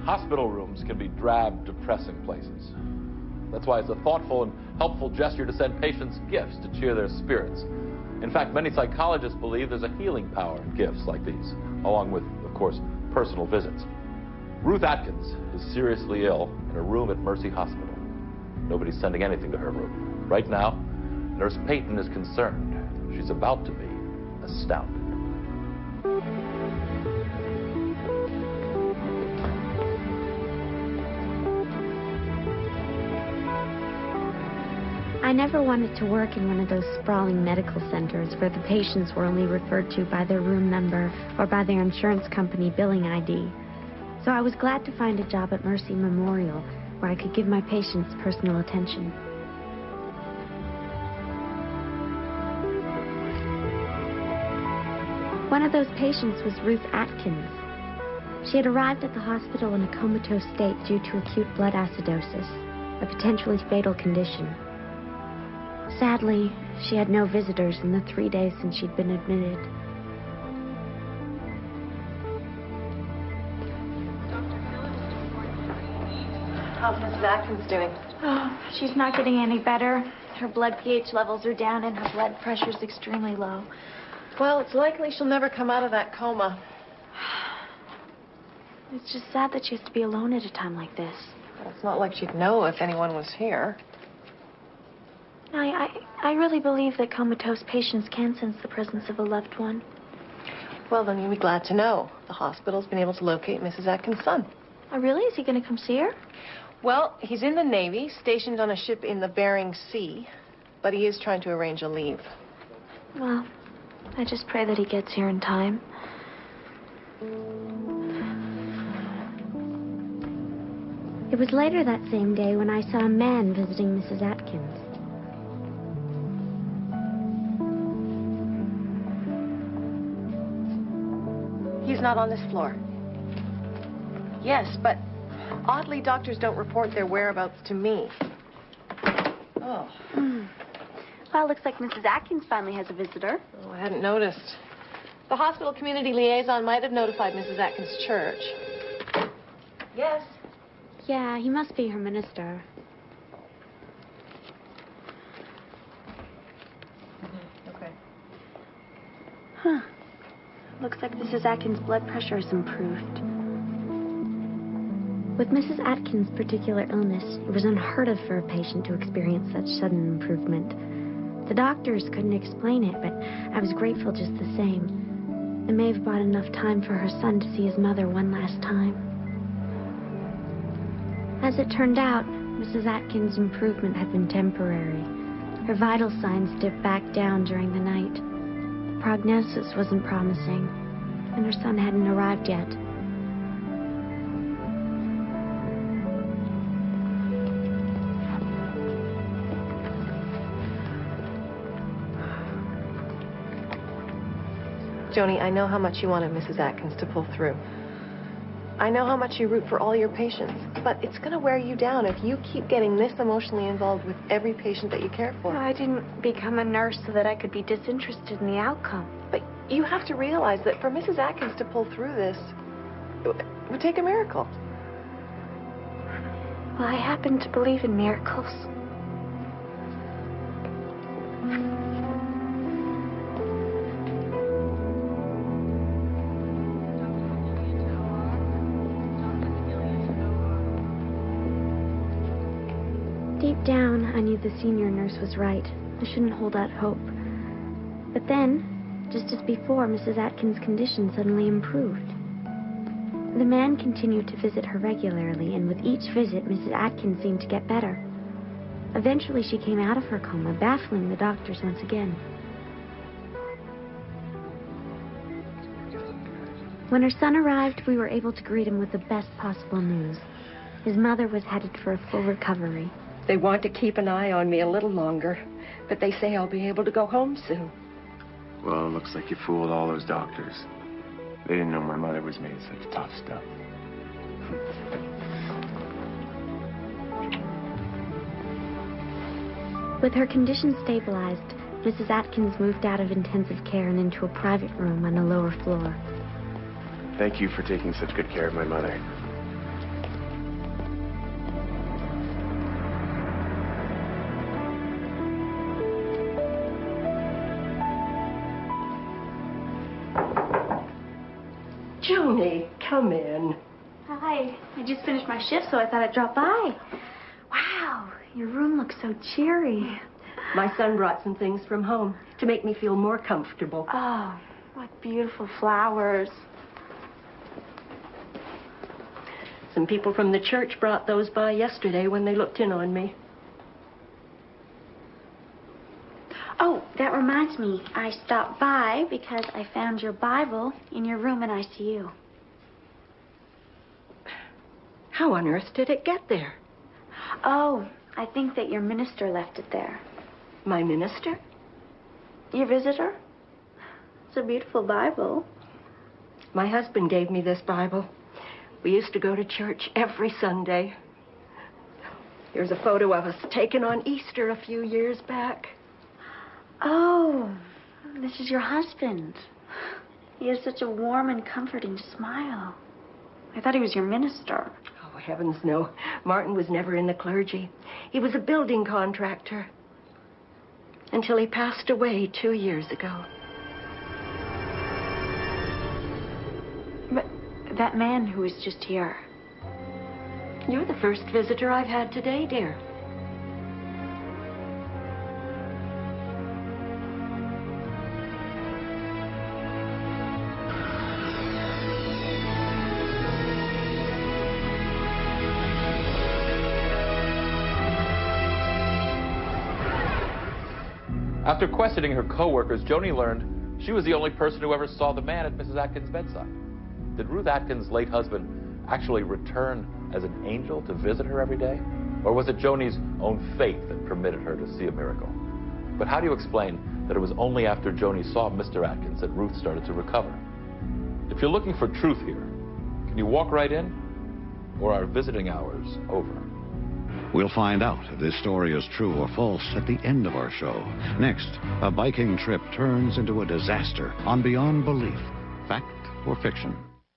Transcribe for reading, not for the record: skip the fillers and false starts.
Hospital rooms can be drab, depressing places. That's why it's a thoughtful and helpful gesture to send patients gifts to cheer their spirits. In fact, many psychologists believe there's a healing power in gifts like these, along with, of course, personal visits. Ruth Atkins is seriously ill in a room at Mercy Hospital. Nobody's sending anything to her room. Right now, Nurse Peyton is concerned. She's about to be astounded. I never wanted to work in one of those sprawling medical centers where the patients were only referred to by their room number or by their insurance company billing ID. So I was glad to find a job at Mercy Memorial where I could give my patients personal attention. One of those patients was Ruth Atkins. She had arrived at the hospital in a comatose state due to acute blood acidosis, a potentially fatal condition. Sadly, she had no visitors in the 3 days since she'd been admitted. How's Mrs. Atkins doing? Oh, she's not getting any better. Her blood pH levels are down and her blood pressure's extremely low. Well, it's likely she'll never come out of that coma. It's just sad that she has to be alone at a time like this. Well, it's not like she'd know if anyone was here. I really believe that comatose patients can sense the presence of a loved one. Well, then you'll be glad to know. The hospital's been able to locate Mrs. Atkins' son. Oh, really? Is he going to come see her? Well, he's in the Navy, stationed on a ship in the Bering Sea, but he is trying to arrange a leave. Well, I just pray that he gets here in time. It was later that same day when I saw a man visiting Mrs. Atkins. He's not on this floor. Yes, but oddly, doctors don't report their whereabouts to me. Oh. Well, looks like Mrs. Atkins finally has a visitor. Oh, I hadn't noticed. The hospital community liaison might have notified Mrs. Atkins' church. Yes? Yeah, he must be her minister. Okay. Huh. Looks like Mrs. Atkins' blood pressure has improved. With Mrs. Atkins' particular illness, it was unheard of for a patient to experience such sudden improvement. The doctors couldn't explain it, but I was grateful just the same. It may have bought enough time for her son to see his mother one last time. As it turned out, Mrs. Atkins' improvement had been temporary. Her vital signs dipped back down during the night. The prognosis wasn't promising, and her son hadn't arrived yet. Joni, I know how much you wanted Mrs. Atkins to pull through. I know how much you root for all your patients, but it's going to wear you down if you keep getting this emotionally involved with every patient that you care for. I didn't become a nurse so that I could be disinterested in the outcome. But you have to realize that for Mrs. Atkins to pull through this, it would take a miracle. Well, I happen to believe in miracles. Deep down, I knew the senior nurse was right. I shouldn't hold out hope. But then, just as before, Mrs. Atkins' condition suddenly improved. The man continued to visit her regularly, and with each visit, Mrs. Atkins seemed to get better. Eventually, she came out of her coma, baffling the doctors once again. When her son arrived, we were able to greet him with the best possible news. His mother was headed for a full recovery. They want to keep an eye on me a little longer, but they say I'll be able to go home soon. Well, it looks like you fooled all those doctors. They didn't know my mother was made of such tough stuff. With her condition stabilized, Mrs. Atkins moved out of intensive care and into a private room on the lower floor. Thank you for taking such good care of my mother. Joni, come in. Hi. I just finished my shift, so I thought I'd drop by. Wow, your room looks so cheery. My son brought some things from home to make me feel more comfortable. Oh, what beautiful flowers. Some people from the church brought those by yesterday when they looked in on me. Oh, that reminds me. I stopped by because I found your Bible in your room in ICU. How on earth did it get there? Oh, I think that your minister left it there. My minister? Your visitor? It's a beautiful Bible. My husband gave me this Bible. We used to go to church every Sunday. Here's a photo of us taken on Easter a few years back. Oh, this is your husband. He has such a warm and comforting smile. I thought he was your minister. Oh, heavens no. Martin was never in the clergy. He was a building contractor. Until he passed away 2 years ago. But that man who was just here. You're the first visitor I've had today, dear. After questioning her co-workers, Joni learned she was the only person who ever saw the man at Mrs. Atkins' bedside. Did Ruth Atkins' late husband actually return as an angel to visit her every day? Or was it Joni's own faith that permitted her to see a miracle? But how do you explain that it was only after Joni saw Mr. Atkins that Ruth started to recover? If you're looking for truth here, can you walk right in? Or are visiting hours over? We'll find out if this story is true or false at the end of our show. Next, a biking trip turns into a disaster on Beyond Belief. Fact or fiction?